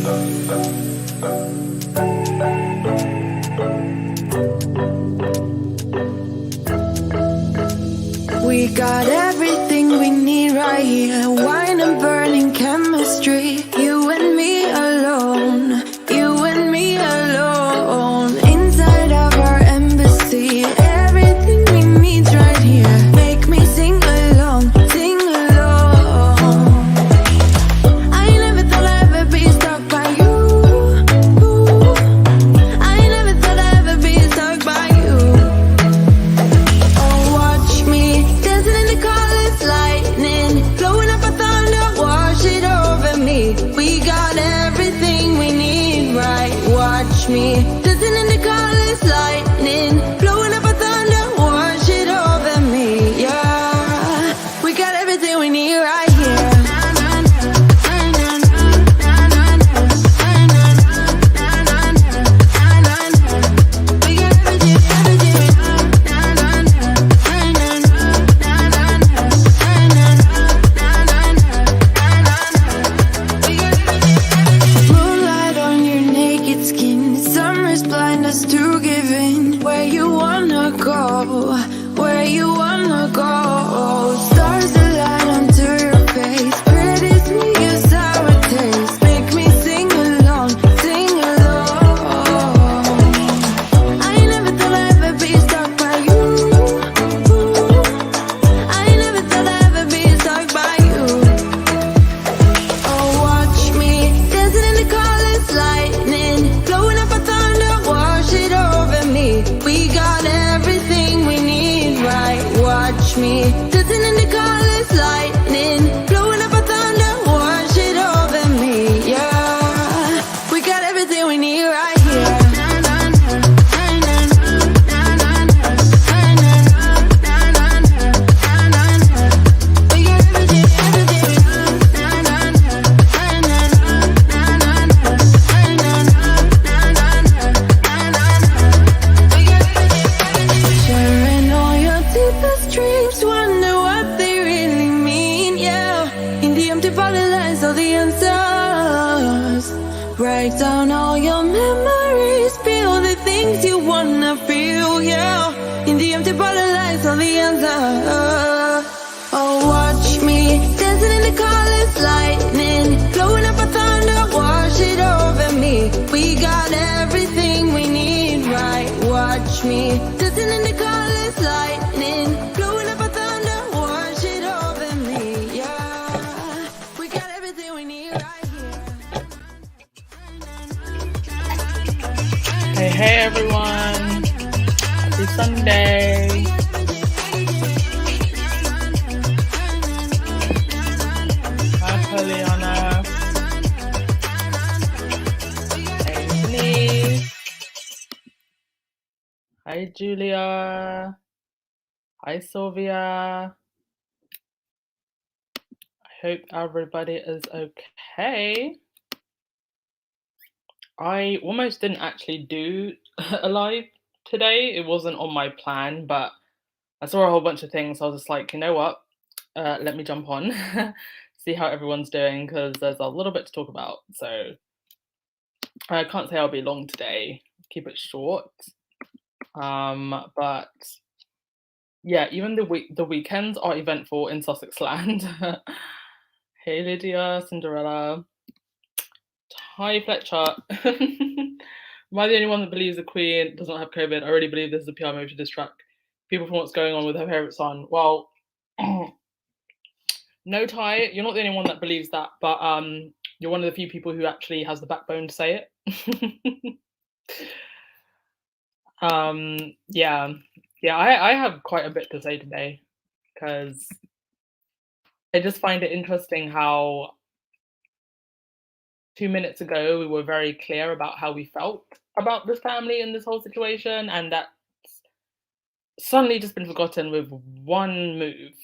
We got everything we need right here. Wine and burning chemistry. You and me alone. You and me alone. Inside of our embassy. Everything we need's right here. Make me sing along. Sing along. I never thought I'd ever be stuck by you. I never thought I'd ever be stuck by you. Oh, watch me dancing in the colors, lightning, blowing up a thunder, wash it over me. We got everything we need, right? Watch me dancing in the colors, lightning, blowing up a thunder, wash it over me. Yeah, we got everything we need right here. Moonlight on your naked skin, summer's blind us to giving. Where you wanna go, where you wanna go. Stars align onto your face, pretty sweet, your sour taste. Make me sing along, sing along. I never thought I'd ever be stuck by you. I never thought I'd ever be stuck by you. Oh, watch me dancing in the colors, lightning, blowing up a thunder, wash it over me. We got everything we need, right? Watch me dancing in the colors, lightning, blowing up a thunder, wash it over me. Yeah, we got everything we need right here. We got everything, sharing all your deepest dreams, wonder what they really mean. Yeah, in the empty bottle lies all the answers. Write down all your memories, feel the things you wanna feel. Yeah, in the empty bottle lies all the answers. Oh, watch me dancing in the colors, lightning, blowing up a thunder, wash it over me. We got everything we need, right? Watch me dancing in the colors, lightning, blowing up a thunder, wash it over me. Yeah, we got everything we need right here. Hey everyone. Happy Sunday. Hi Poliana. Hey Denise. Hi Julia. Hi Sylvia. I hope everybody is okay. I almost didn't actually do a live today. It wasn't on my plan, but I saw a whole bunch of things. So I was just like, you know what? Let me jump on, see how everyone's doing, because there's a little bit to talk about. So I can't say I'll be long today. Keep it short. But yeah, even the weekends are eventful in Sussex land. Hey Lydia, Cinderella. Hi Fletcher. Am I the only one that believes the Queen does not have COVID? I really believe this is a PR move to distract people from what's going on with her favourite son. Well, no, Ty, you're not the only one that believes that, but you're one of the few people who actually has the backbone to say it. Yeah, I have quite a bit to say today, because I just find it interesting how 2 minutes ago we were very clear about how we felt about this family and this whole situation, and that's suddenly just been forgotten with one move.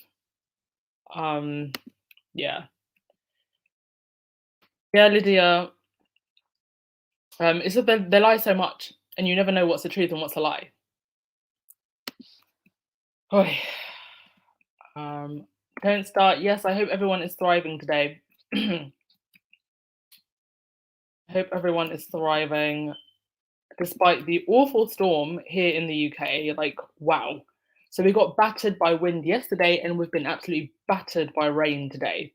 Yeah, Lydia. It's that they lie so much, and you never know what's the truth and what's a lie. Oy. Don't start. Yes, I hope everyone is thriving today. I hope everyone is thriving despite the awful storm here in the UK. Like, wow. So we got battered by wind yesterday, and we've been absolutely battered by rain today.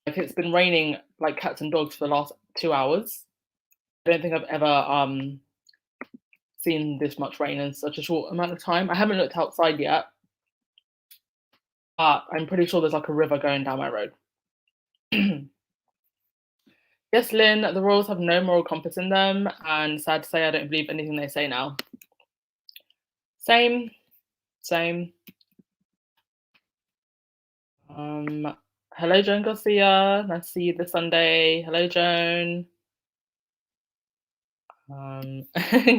Like, it's been raining like cats and dogs for the last 2 hours. I don't think I've ever seen this much rain in such a short amount of time. I haven't looked outside yet, but I'm pretty sure there's like a river going down my road. Yes, Lynn, the royals have no moral compass in them, and sad to say, I don't believe anything they say now. Same, same. Hello, Joan Garcia. Nice to see you this Sunday. Hello, Joan.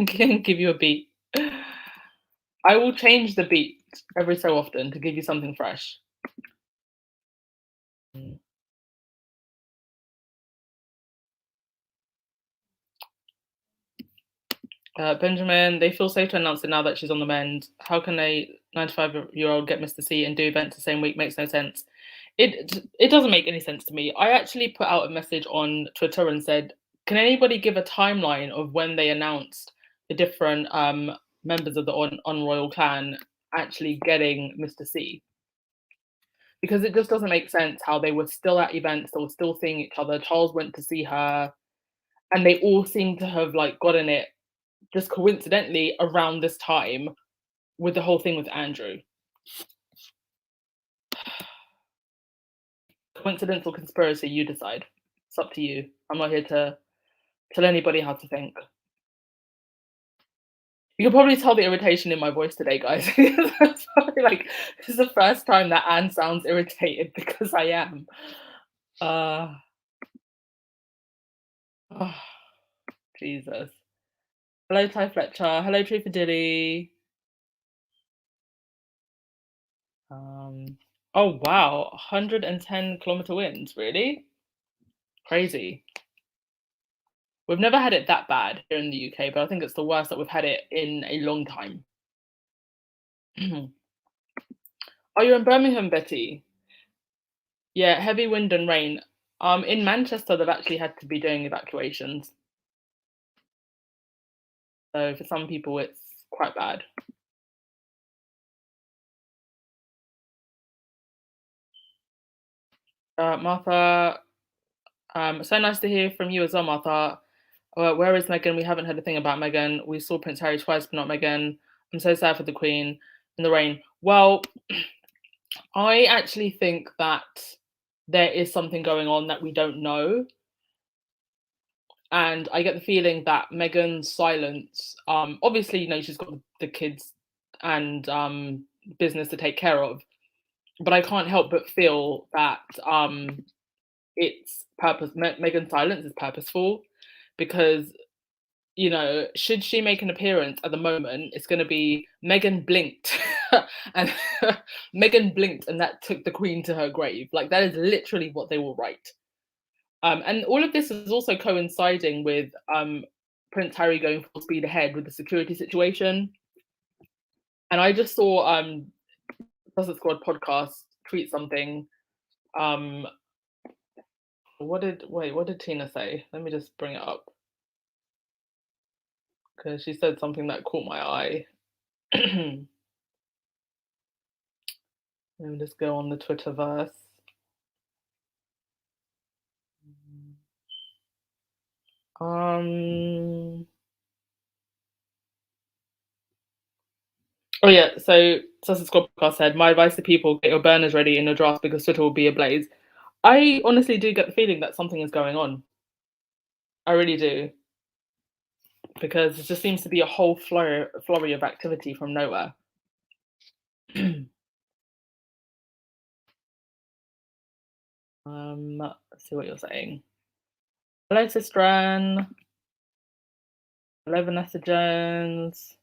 Give you a beat. I will change the beat every so often to give you something fresh. Benjamin, they feel safe to announce it now that she's on the mend. How can a 95-year-old get Mr. C and do events the same week? Makes no sense. It doesn't make any sense to me. I actually put out a message on Twitter and said, can anybody give a timeline of when they announced the different members of the on royal clan actually getting Mr. C? Because it just doesn't make sense how they were still at events, they were still seeing each other. Charles went to see her, and they all seem to have like gotten it just coincidentally around this time with the whole thing with Andrew. Coincidence or conspiracy, you decide. It's up to you. I'm not here to tell anybody how to think. You can probably tell the irritation in my voice today, guys. Like, this is the first time that Anne sounds irritated because I am. Oh, Jesus. Hello, Ty Fletcher. Hello, Tree for Dilly. Oh, wow. 110-kilometer winds. Really? Crazy. We've never had it that bad here in the UK, but I think it's the worst that we've had it in a long time. Are you in Birmingham, Betty? Yeah, heavy wind and rain. In Manchester, they've actually had to be doing evacuations. So for some people, it's quite bad. Martha, so nice to hear from you as well, Martha. Where is Meghan? We haven't heard a thing about Meghan. We saw Prince Harry twice, but not Meghan. I'm so sad for the Queen in the rain. Well, I actually think that there is something going on that we don't know. And I get the feeling that Meghan's silence, obviously, you know, she's got the kids and business to take care of, but I can't help but feel that it's Meghan's silence is purposeful, because, you know, should she make an appearance at the moment, it's going to be Meghan blinked, and Meghan blinked, and that took the Queen to her grave. Like, that is literally what they will write. And all of this is also coinciding with Prince Harry going full speed ahead with the security situation. And I just saw Sussex Squad podcast tweet something. What did Tina say? Let me just bring it up, because she said something that caught my eye. Let me just go on the Twitterverse. Oh yeah, so Sussex Squad podcast said, my advice to people, get your burners ready in your draft because Twitter will be ablaze. I honestly do get the feeling that something is going on. I really do. Because it just seems to be a whole flurry of activity from nowhere. Let's see what you're saying. Hello, Sister Anne. Hello, Vanessa Jones.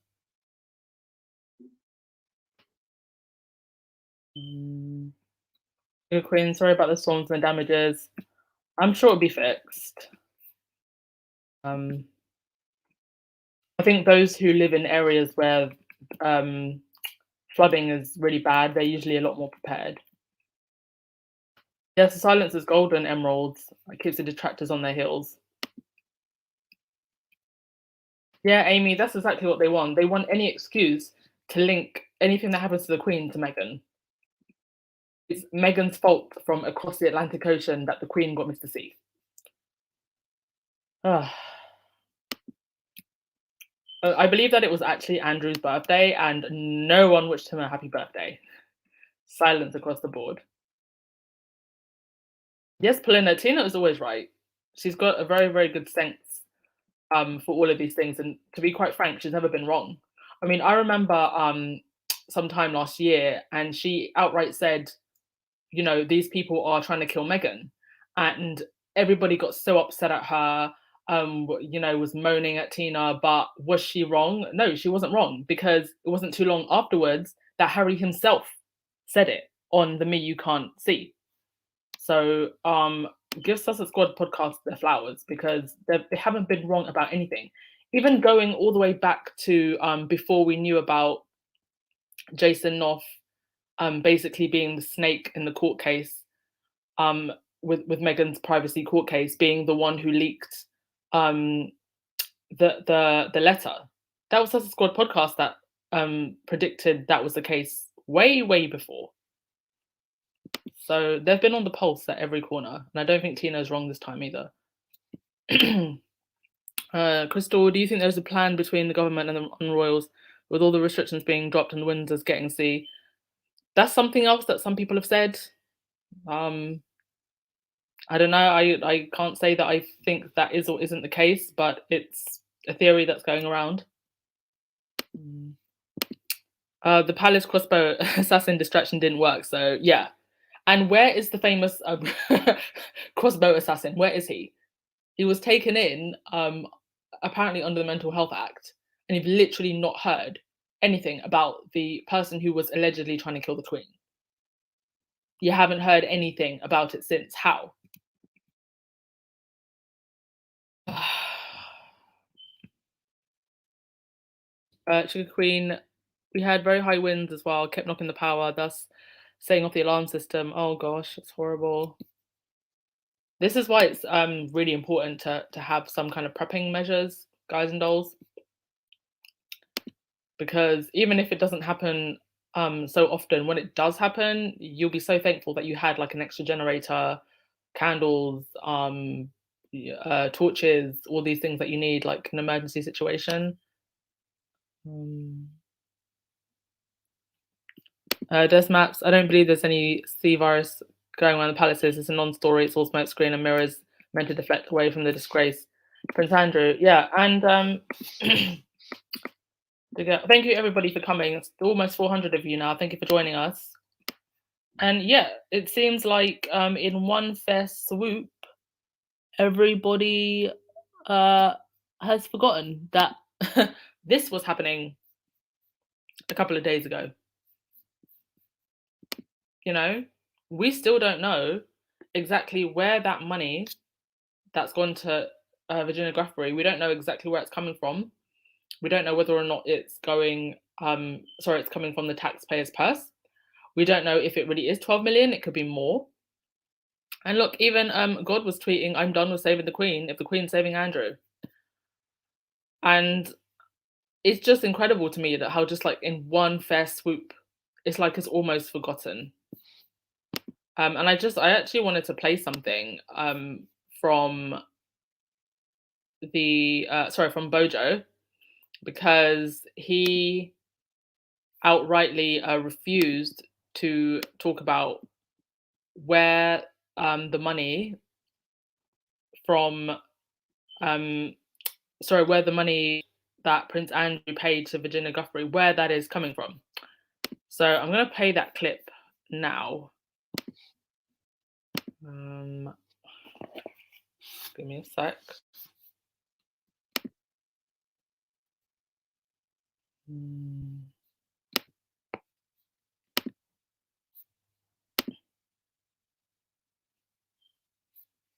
Good Queen, sorry about the storms and the damages. I'm sure it'll be fixed. I think those who live in areas where flooding is really bad, they're usually a lot more prepared. Yes, the silence is golden, emeralds. It keeps the detractors on their heels. Yeah, Amy, that's exactly what they want. They want any excuse to link anything that happens to the Queen to Meghan. It's Meghan's fault from across the Atlantic Ocean that the Queen got Mr. C. Ugh. I believe that it was actually Andrew's birthday and no one wished him a happy birthday. Silence across the board. Yes, Paulina, Tina is always right. She's got a very, very good sense for all of these things. And to be quite frank, she's never been wrong. I mean, I remember sometime last year, and she outright said, you know, these people are trying to kill Meghan. And everybody got so upset at her, you know, was moaning at Tina. But was she wrong? No, she wasn't wrong, because it wasn't too long afterwards that Harry himself said it on the Me You Can't See. So give Sussex Squad podcast their flowers, because they haven't been wrong about anything. Even going all the way back to before we knew about Jason North basically being the snake in the court case, um, with Meghan's privacy court case, being the one who leaked um, the letter. That was Sussex Squad podcast that predicted that was the case way, way before. So they've been on the pulse at every corner, and I don't think Tina's wrong this time either. Crystal, do you think there's a plan between the government and the royals, with all the restrictions being dropped and Windsor's getting C? That's something else that some people have said. Um, I don't know. I can't say that I think that is or isn't the case, but it's a theory that's going around. The palace crossbow assassin distraction didn't work, so yeah. And where is the famous crossbow assassin? Where is he? He was taken in apparently under the Mental Health Act, and you've literally not heard anything about the person who was allegedly trying to kill the Queen. You haven't heard anything about it since. How? Sugar Queen, we had very high winds as well, kept knocking the power, thus setting off the alarm system. Oh gosh, it's horrible. This is why it's really important to have some kind of prepping measures, guys and dolls, because even if it doesn't happen so often, when it does happen, you'll be so thankful that you had like an extra generator, candles, torches, all these things that you need, like an emergency situation. Des Maps, I don't believe there's any C virus going around the palaces. It's a non-story. It's all smoke screen and mirrors meant to deflect away from the disgrace. Prince Andrew, yeah, and thank you everybody for coming. It's almost 400 of you now. Thank you for joining us. And yeah, it seems like in one fair swoop, everybody has forgotten that this was happening a couple of days ago. You know, we still don't know exactly where that money that's gone to Virginia Guthrie, we don't know exactly where it's coming from. We don't know whether or not it's going, it's coming from the taxpayer's purse. We don't know if it really is 12 million, it could be more. And look, even God was tweeting, I'm done with saving the Queen if the Queen's saving Andrew. And it's just incredible to me that how just like in one fair swoop, it's like it's almost forgotten. And I actually wanted to play something from from Bojo, because he outrightly refused to talk about where the money from where the money that Prince Andrew paid to Virginia Guthrie, where that is coming from. So I'm going to play that clip now. Give me a sec.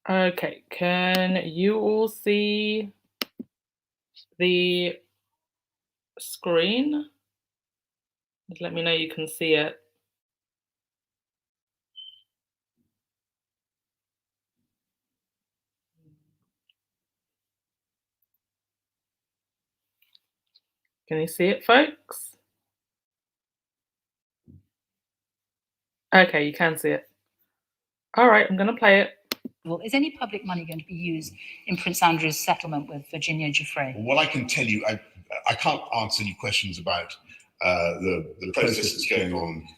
Okay, can you all see the screen? Just let me know you can see it. Can you see it, folks? Okay, you can see it. All right, I'm going to play it. Well, is any public money going to be used in Prince Andrew's settlement with Virginia Giuffre? Well, what I can tell you, I can't answer any questions about the process that's going on,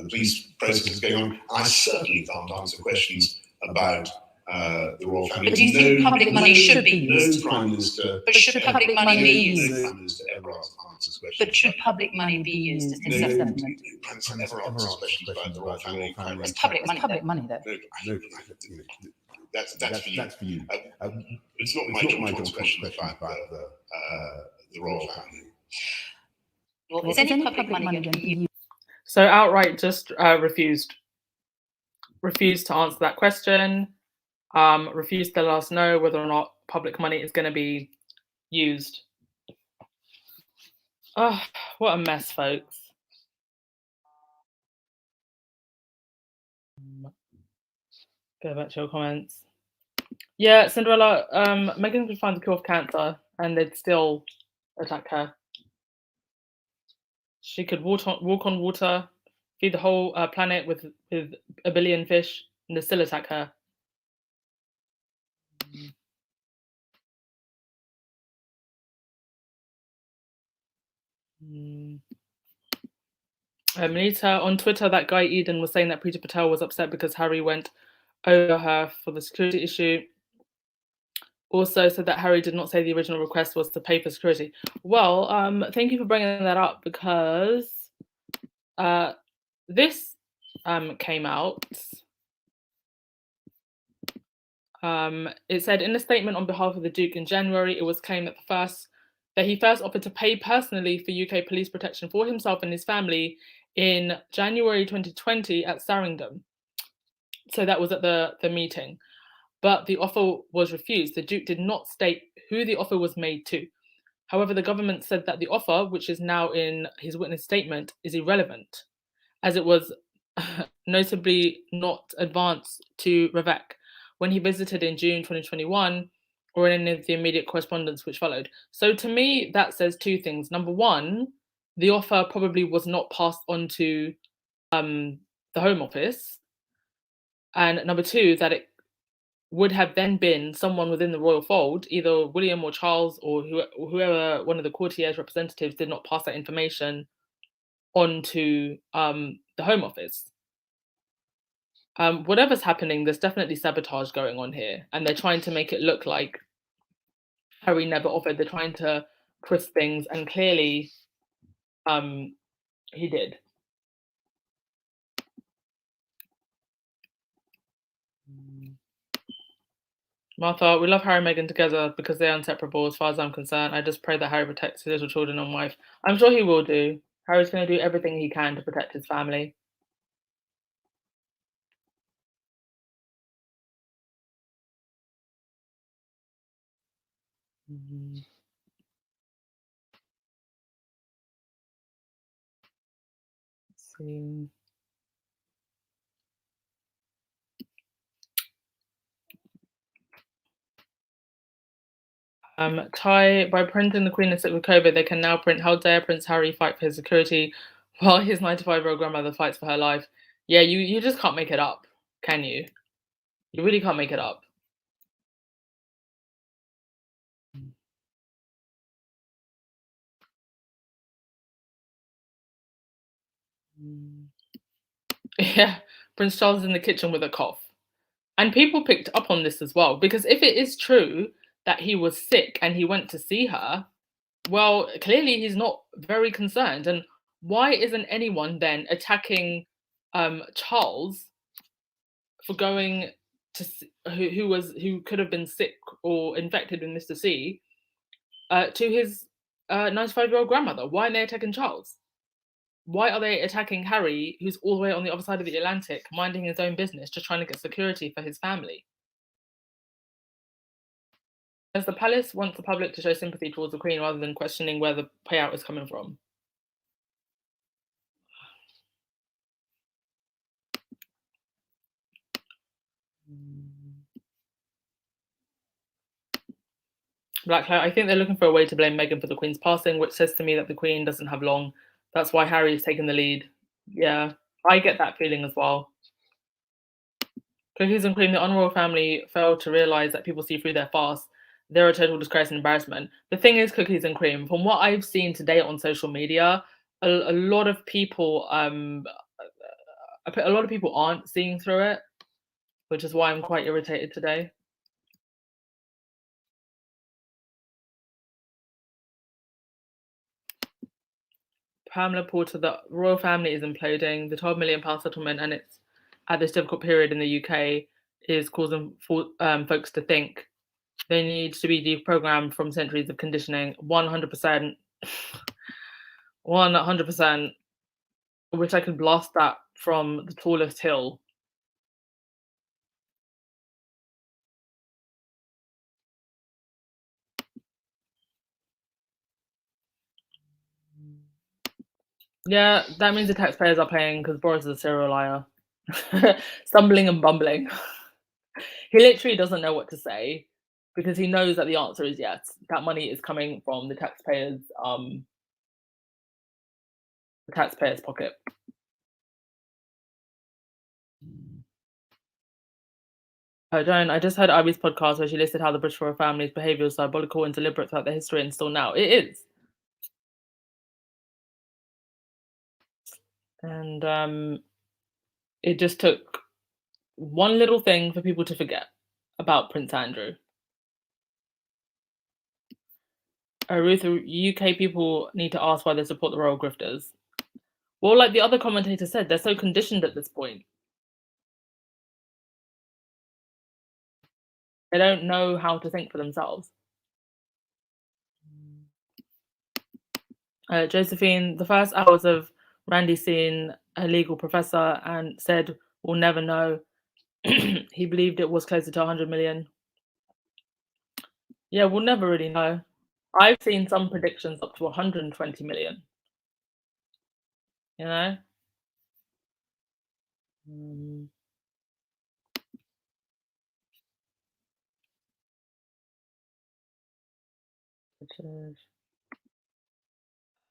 the police process that's going on. And I certainly can't answer questions about the royal family. But do you think public money should be used? No Prime Minister. But should public money be used? No Prime Minister ever answers questions. But should public money be used in settlement? No Prime Minister ever answers questions about the royal family. It's public money, though. That's for you. It's not my job to answer questions about the royal family. Well, is any public money going to be used? So outright just refused to answer that question, refused to let us know whether or not public money is going to be used. Oh, what a mess, folks. Go back to your comments. Yeah, Cinderella, Meghan could find the cure of cancer and they'd still attack her. She could walk on water, feed the whole planet with 1 billion fish, and they'd still attack her. Melita, on Twitter, that guy Eden was saying that Priti Patel was upset because Harry went over her for the security issue. Also said that Harry did not say the original request was to pay for security. Well, thank you for bringing that up because this came out. It said in a statement on behalf of the Duke in January, it was claimed that he first offered to pay personally for UK police protection for himself and his family in January 2020 at Sarringham. So that was at the meeting. But the offer was refused. The Duke did not state who the offer was made to. However, the government said that the offer, which is now in his witness statement, is irrelevant, as it was notably not advanced to Ravek when he visited in June 2021 or in any of the immediate correspondence which followed. So to me, that says two things. Number one, the offer probably was not passed on to the Home Office. And number two, that it would have then been someone within the royal fold, either William or Charles or whoever one of the courtiers representatives did not pass that information on to the Home Office. Whatever's happening, there's definitely sabotage going on here, and they're trying to make it look like Harry never offered. They're trying to twist things, and clearly he did. Martha, we love Harry and Meghan together because they're inseparable as far as I'm concerned. I just pray that Harry protects his little children and wife. I'm sure he will do. Harry's going to do everything he can to protect his family. Let's see. By printing the Queen is sick with COVID, they can now print "How dare Prince Harry fight for his security while his 95-year-old grandmother fights for her life." Yeah, you just can't make it up, can you? You really can't make it up. Yeah, Prince Charles is in the kitchen with a cough. And people picked up on this as well, because if it is true that he was sick and he went to see her, well, clearly he's not very concerned. And why isn't anyone then attacking Charles for going to who could have been sick or infected with Mr. C to his 95-year-old grandmother? Why are they attacking Charles? Why are they attacking Harry, who's all the way on the other side of the Atlantic, minding his own business, just trying to get security for his family? Does the palace want the public to show sympathy towards the Queen rather than questioning where the payout is coming from? Black Cloud. I think they're looking for a way to blame Meghan for the Queen's passing, which says to me that the Queen doesn't have long. That's why Harry's taken the lead. Yeah, I get that feeling as well. Cookies and Cream, the Royal family failed to realise that people see through their farce. They're a total disgrace and embarrassment. The thing is, Cookies and Cream, from what I've seen today on social media, a lot of people, a lot of people aren't seeing through it, which is why I'm quite irritated today. Pamela Porter, the royal family is imploding. The £12 million settlement, and it's at this difficult period in the UK, is causing folks to think they need to be deprogrammed from centuries of conditioning. 100%. 100%. I wish I could blast that from the tallest hill. Yeah, that means the taxpayers are paying because Boris is a serial liar. Stumbling and bumbling. He literally doesn't know what to say because he knows that the answer is yes. That money is coming from the taxpayers' pocket. Oh, don't. I just heard Ivy's podcast where she listed how the British royal family's behaviour was diabolical and deliberate throughout their history and still now. It is. And it just took one little thing for people to forget about Prince Andrew. Ruth, UK people need to ask why they support the royal grifters. Well, like the other commentator said, they're so conditioned at this point. They don't know how to think for themselves. Josephine, the first hours of Randy seeing a legal professor and said, we'll never know. He believed it was closer to 100 million. Yeah, we'll never really know. I've seen some predictions up to 120 million. You know?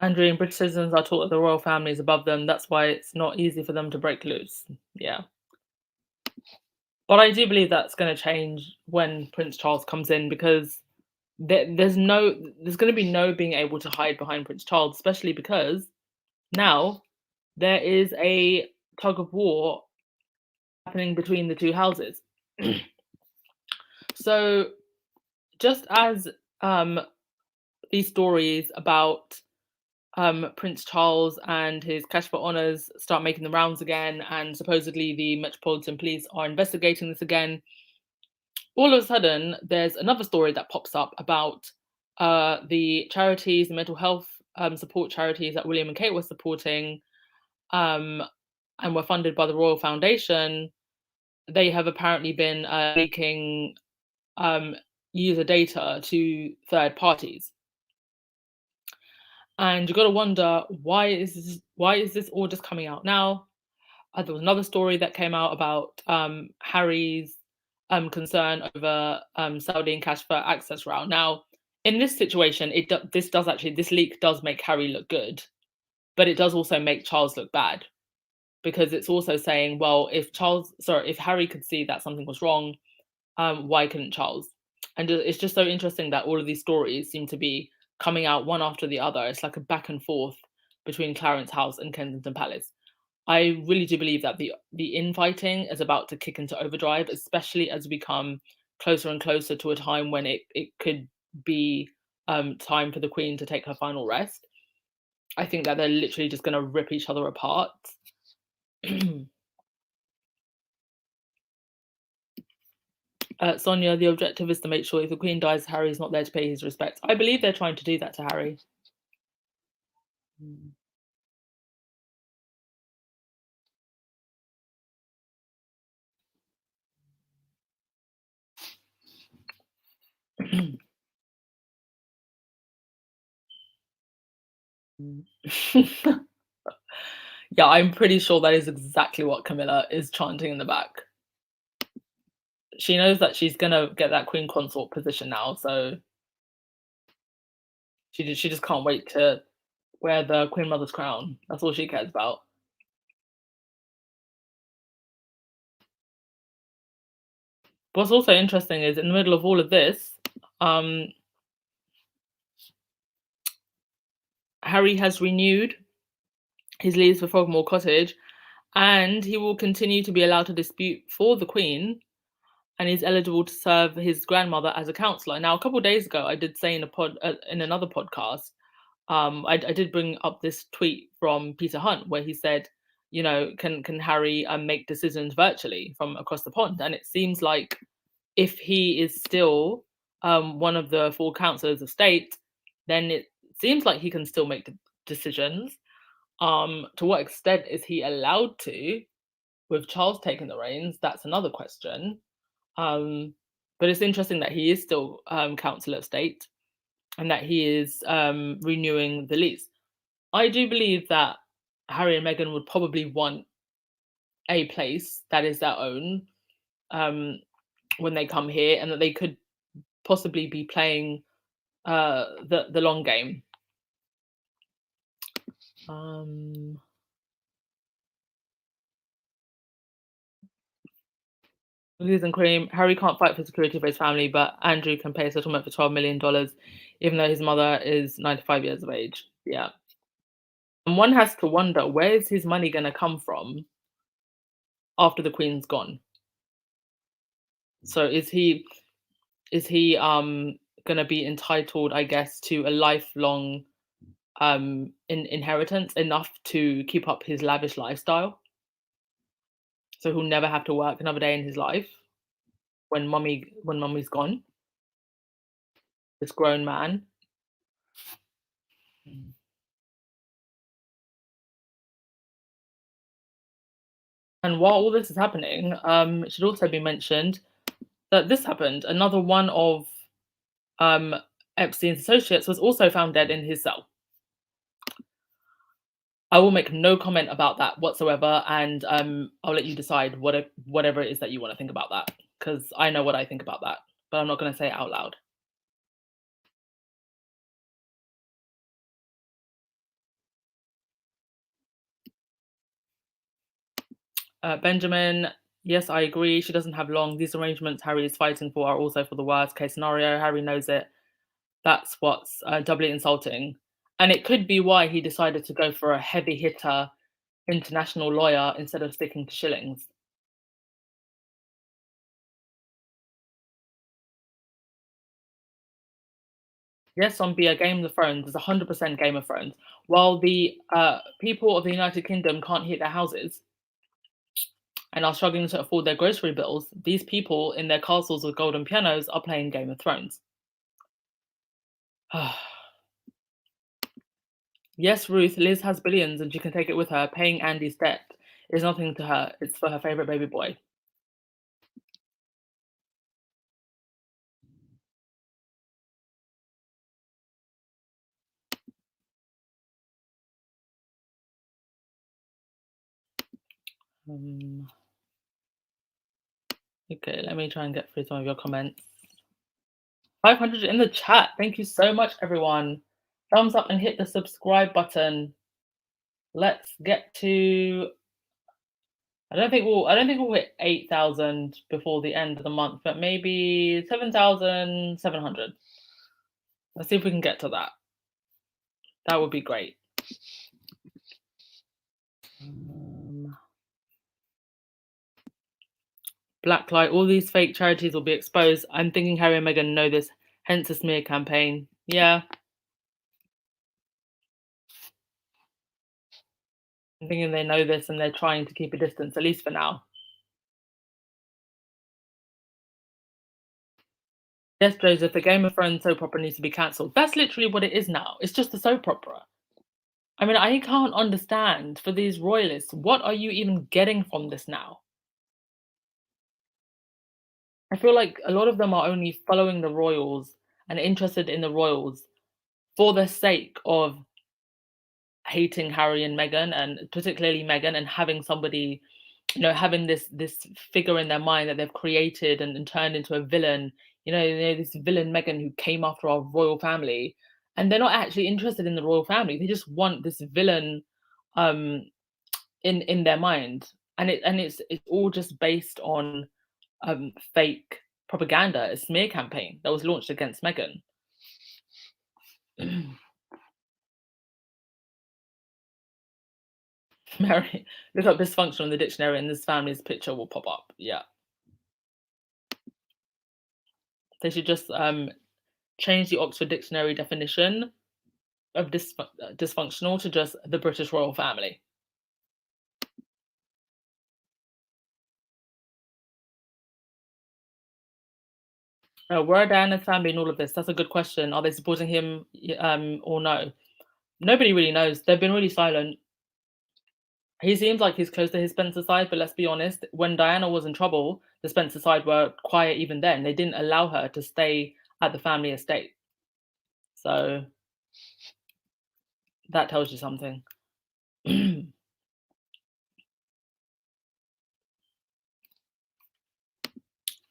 Andrew and British citizens are taught that the royal family is above them. That's why it's not easy for them to break loose. Yeah. But I do believe that's going to change when Prince Charles comes in because there's going to be no being able to hide behind Prince Charles, especially because now there is a tug of war happening between the two houses. So just as these stories about Prince Charles and his cash for honours start making the rounds again, and supposedly the Metropolitan Police are investigating this again, all of a sudden there's another story that pops up about the charities, the mental health support charities that William and Kate were supporting and were funded by the Royal Foundation. They have apparently been leaking user data to third parties. And you got to wonder, why is this all just coming out now? There was another story that came out about Harry's concern over Saudi and cash for access route. Now, in this situation, this leak does make Harry look good, but it does also make Charles look bad, because it's also saying, well, if Harry could see that something was wrong, why couldn't Charles? And it's just so interesting that all of these stories seem to be coming out one after the other. It's like a back and forth between Clarence House and Kensington Palace. I really do believe that the infighting is about to kick into overdrive, especially as we come closer and closer to a time when it could be time for the Queen to take her final rest. I think that they're literally just going to rip each other apart. Sonia, the objective is to make sure if the Queen dies, Harry's not there to pay his respects. I believe they're trying to do that to Harry. Yeah, I'm pretty sure that is exactly what Camilla is chanting in the back. She knows that she's gonna get that Queen Consort position now, so She just can't wait to wear the Queen Mother's crown. That's all she cares about. What's also interesting is in the middle of all of this, Harry has renewed his lease for Frogmore Cottage, and he will continue to be allowed to dispute for the Queen, and he's eligible to serve his grandmother as a counsellor. Now, a couple of days ago, I did say in another podcast, I did bring up this tweet from Peter Hunt where he said, you know, can Harry make decisions virtually from across the pond? And it seems like if he is still one of the 4 councillors of state, then it seems like he can still make decisions. To what extent is he allowed to, with Charles taking the reins? That's another question. But it's interesting that he is still councillor of state and that he is renewing the lease. I do believe that Harry and Meghan would probably want a place that is their own when they come here, and that they could possibly be playing the long game. Losing cream. Harry can't fight for security for his family, but Andrew can pay a settlement for $12 million, even though his mother is 95 years of age. Yeah. And one has to wonder, where is his money going to come from after the Queen's gone? So is he going to be entitled, I guess, to a lifelong inheritance, enough to keep up his lavish lifestyle? So he'll never have to work another day in his life when mummy's gone. This grown man. And while all this is happening, it should also be mentioned that this happened. Another one of Epstein's associates was also found dead in his cell. I will make no comment about that whatsoever, and I'll let you decide whatever it is that you want to think about that, because I know what I think about that, but I'm not going to say it out loud. Benjamin, yes, I agree. She doesn't have long. These arrangements Harry is fighting for are also for the worst case scenario. Harry knows it. That's what's doubly insulting. And it could be why he decided to go for a heavy hitter international lawyer instead of sticking to shillings. Yes, on Be a Game of Thrones is 100% Game of Thrones. While the people of the United Kingdom can't heat their houses and are struggling to afford their grocery bills, these people in their castles with golden pianos are playing Game of Thrones. Yes, Ruth, Liz has billions and she can take it with her. Paying Andy's debt is nothing to her. It's for her favourite baby boy. Okay, let me try and get through some of your comments. 500 in the chat. Thank you so much, everyone. Thumbs up and hit the subscribe button. Let's get to. I don't think we'll hit 8,000 before the end of the month, but maybe 7,700. Let's see if we can get to that. That would be great. Blacklight, all these fake charities will be exposed. I'm thinking Harry and Meghan know this, hence the smear campaign. Yeah. I'm thinking they know this and they're trying to keep a distance, at least for now. Yes, Joseph, the Game of Thrones soap opera needs to be cancelled. That's literally what it is now. It's just a soap opera. I mean, I can't understand, for these royalists, what are you even getting from this now? I feel like a lot of them are only following the royals and interested in the royals for the sake of hating Harry and Meghan, and particularly Meghan, and having somebody, you know, having this figure in their mind that they've created and turned into a villain. You know, this villain Meghan who came after our royal family, and they're not actually interested in the royal family. They just want this villain in their mind, and it's all just based on fake propaganda, a smear campaign that was launched against Meghan. Mary, look up dysfunctional in the dictionary, and this family's picture will pop up. Yeah, they should just change the Oxford Dictionary definition of dysfunctional to just the British royal family. Where are Diana's family in all of this? That's a good question. Are they supporting him or no? Nobody really knows. They've been really silent. He seems like he's close to his Spencer side, but let's be honest, when Diana was in trouble, the Spencer side were quiet even then. They didn't allow her to stay at the family estate. So that tells you something.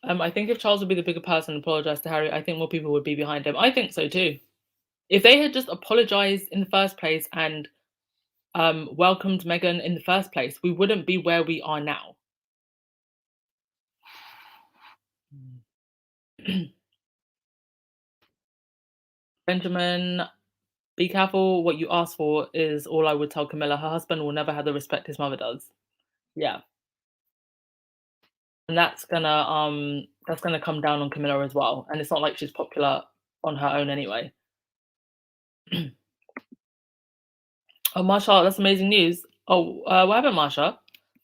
I think if Charles would be the bigger person and apologise to Harry, I think more people would be behind him. I think so too. If they had just apologised in the first place and welcomed Meghan in the first place, we wouldn't be where we are now. Benjamin, be careful what you ask for is all I would tell Camilla. Her husband will never have the respect his mother does. Yeah. And that's gonna come down on Camilla as well. And it's not like she's popular on her own anyway. Oh, Marsha, that's amazing news. Oh, what happened, Marsha?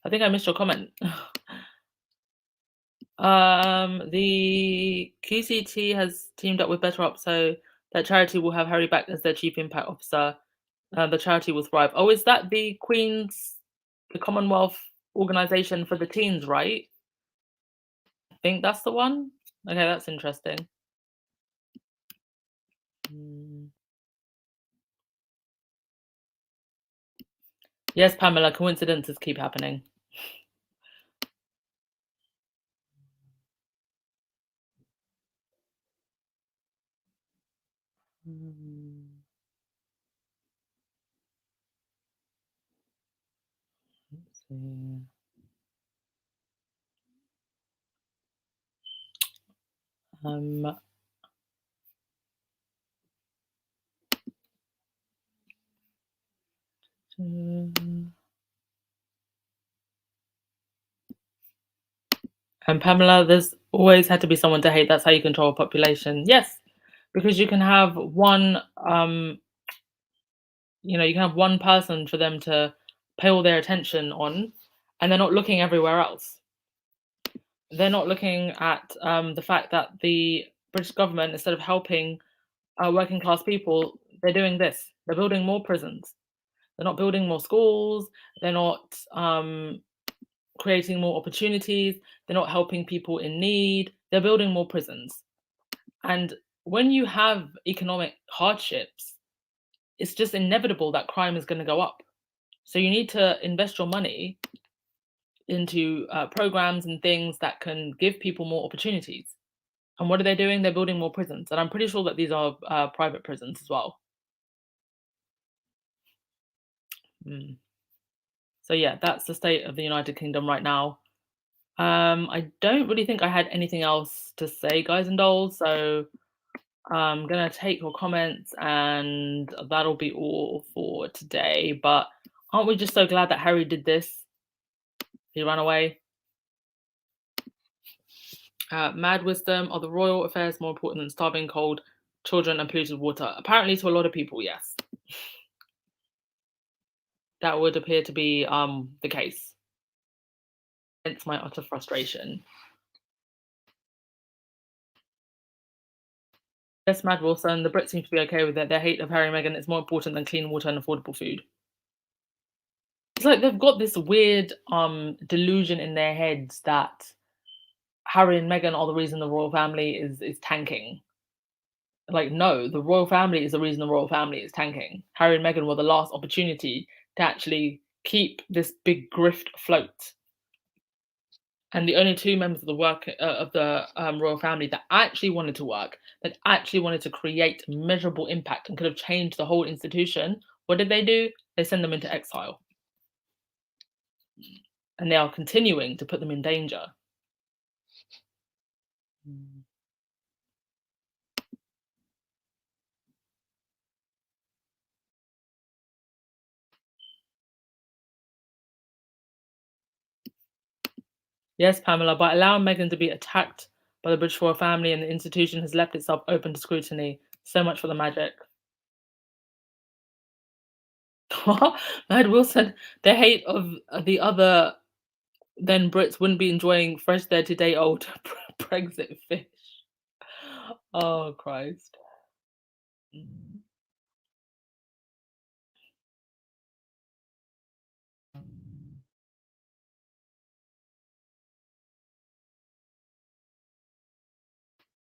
I think I missed your comment. The QCT has teamed up with Better Up so that charity will have Harry back as their chief impact officer. The charity will thrive. Oh, is that the Commonwealth organization for the teens, right? I think that's the one. Okay, that's interesting. Yes, Pamela, coincidences keep happening. Let's see. And Pamela, there's always had to be someone to hate. That's how you control a population. Yes, because you can have one, you can have one person for them to pay all their attention on, and they're not looking everywhere else. They're not looking at the fact that the British government, instead of helping working class people, they're doing this. They're building more prisons. They're not building more schools. They're not creating more opportunities. They're not helping people in need. They're building more prisons. And when you have economic hardships, it's just inevitable that crime is going to go up. So you need to invest your money into programs and things that can give people more opportunities. And what are they doing? They're building more prisons. And I'm pretty sure that these are private prisons as well. So yeah, that's the state of the United Kingdom right now. I don't really think I had anything else to say, guys and dolls. So I'm going to take your comments and that'll be all for today. But aren't we just so glad that Harry did this? He ran away. Mad wisdom, are the royal affairs more important than starving, cold, children and polluted water? Apparently to a lot of people, yes. That would appear to be the case. Hence my utter frustration. Yes, Mad Wilson, the Brits seem to be okay with it. Their hate of Harry and Meghan is more important than clean water and affordable food. It's like they've got this weird delusion in their heads that Harry and Meghan are the reason the royal family is tanking. Like, no, the royal family is the reason the royal family is tanking. Harry and Meghan were the last opportunity to actually keep this big grift afloat. And the only two members of the royal family that actually wanted to work, that actually wanted to create measurable impact and could have changed the whole institution, what did they do? They send them into exile. And they are continuing to put them in danger. Mm. Yes, Pamela, by allowing Meghan to be attacked by the British royal family and the institution has left itself open to scrutiny. So much for the magic. Mad Wilson, the hate of the other then Brits wouldn't be enjoying fresh 30-day-old Brexit fish. Oh, Christ. Mm.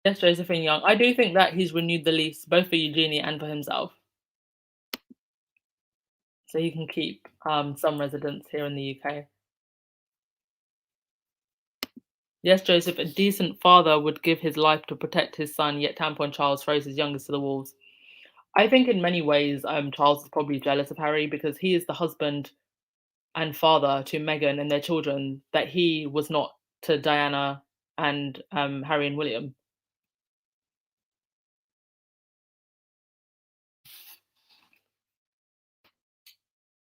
Yes, Josephine Young. I do think that he's renewed the lease both for Eugenie and for himself. So he can keep some residents here in the UK. Yes, Joseph, a decent father would give his life to protect his son, yet tampon Charles throws his youngest to the wolves. I think in many ways, Charles is probably jealous of Harry because he is the husband and father to Meghan and their children that he was not to Diana and Harry and William.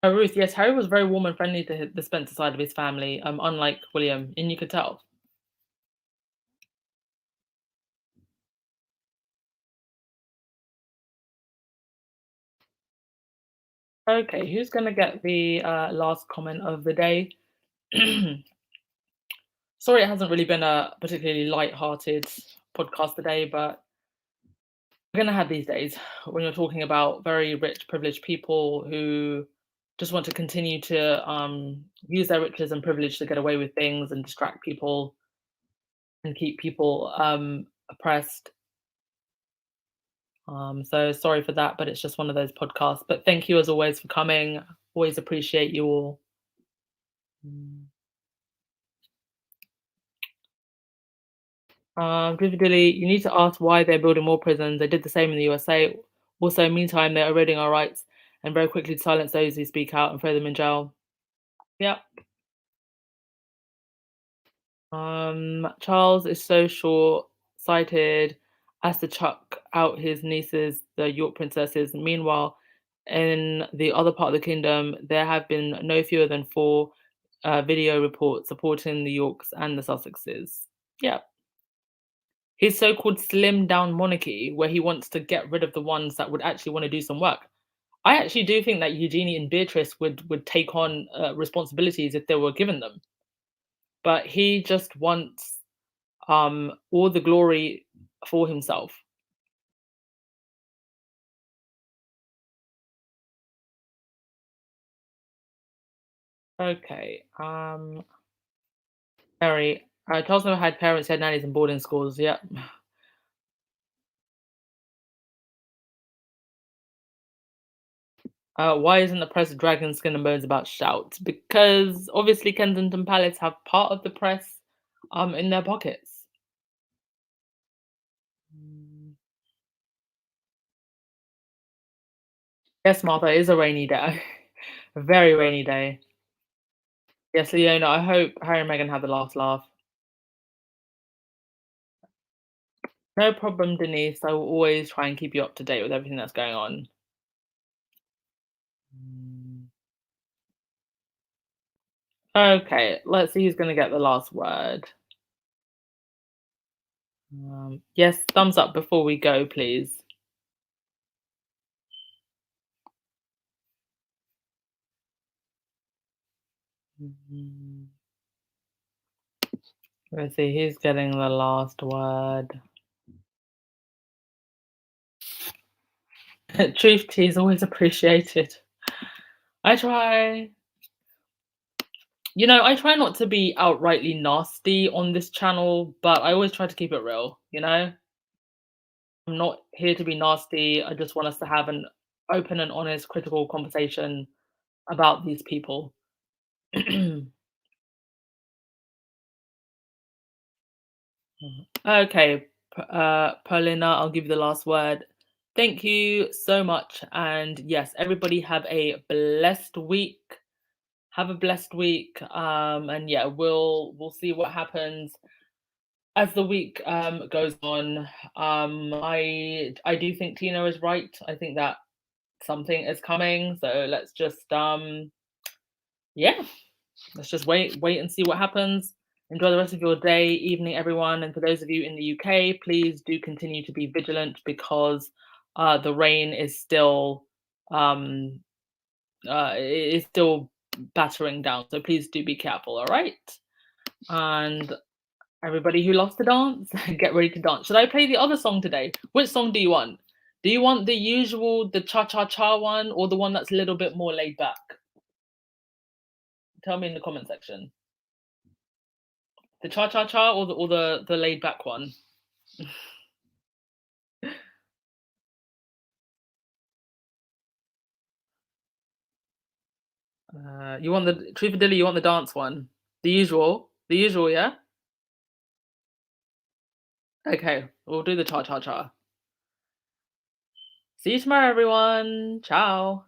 Ruth, yes, Harry was very warm and friendly to the Spencer side of his family, unlike William, and you could tell. Okay, who's going to get the last comment of the day? Sorry, it hasn't really been a particularly light-hearted podcast today, but we're going to have these days when you're talking about very rich, privileged people who just want to continue to use their riches and privilege to get away with things and distract people and keep people oppressed. So sorry for that, but it's just one of those podcasts. But thank you as always for coming. Always appreciate you all. Vividly, you need to ask why they're building more prisons. They did the same in the USA. Also, meantime, they're eroding our rights and very quickly silence those who speak out and throw them in jail. Yep. Charles is so short-sighted as to chuck out his nieces, the York princesses. Meanwhile, in the other part of the kingdom, there have been no fewer than 4 video reports supporting the Yorks and the Sussexes. Yeah. His so-called slimmed down monarchy, where he wants to get rid of the ones that would actually want to do some work. I actually do think that Eugenie and Beatrice would take on responsibilities if they were given them. But he just wants all the glory for himself. Okay. Mary, Charles never had parents, he had nannies in boarding schools. Yep. Why isn't the press dragging skin and bones about Shout? Because obviously Kensington Palace have part of the press in their pockets. Yes, Martha, it is a rainy day. A very rainy day. Yes, Leona, I hope Harry and Meghan have the last laugh. No problem, Denise. I will always try and keep you up to date with everything that's going on. Okay, let's see who's going to get the last word. Yes, thumbs up before we go, please. Let's see who's getting the last word. Truth tea is always appreciated. I try. You know, I try not to be outrightly nasty on this channel, but I always try to keep it real, you know? I'm not here to be nasty. I just want us to have an open and honest, critical conversation about these people. Okay, Paulina, I'll give you the last word. Thank you so much. And yes, everybody have a blessed week. Have a blessed week. And yeah, we'll see what happens as the week goes on. I do think Tina is right. I think that something is coming. So let's just yeah, let's just wait and see what happens. Enjoy the rest of your day, evening, everyone. And for those of you in the UK, please do continue to be vigilant because the rain is still battering down. So please do be careful, all right? And everybody who loves to dance, get ready to dance. Should I play the other song today? Which song do you want? Do you want the usual, the cha-cha-cha one, or the one that's a little bit more laid back? Tell me in the comment section. The cha-cha-cha or the laid back one? You want the Truth or Dilly, you want the dance one? The usual, yeah? Okay, we'll do the cha-cha-cha. See you tomorrow, everyone. Ciao.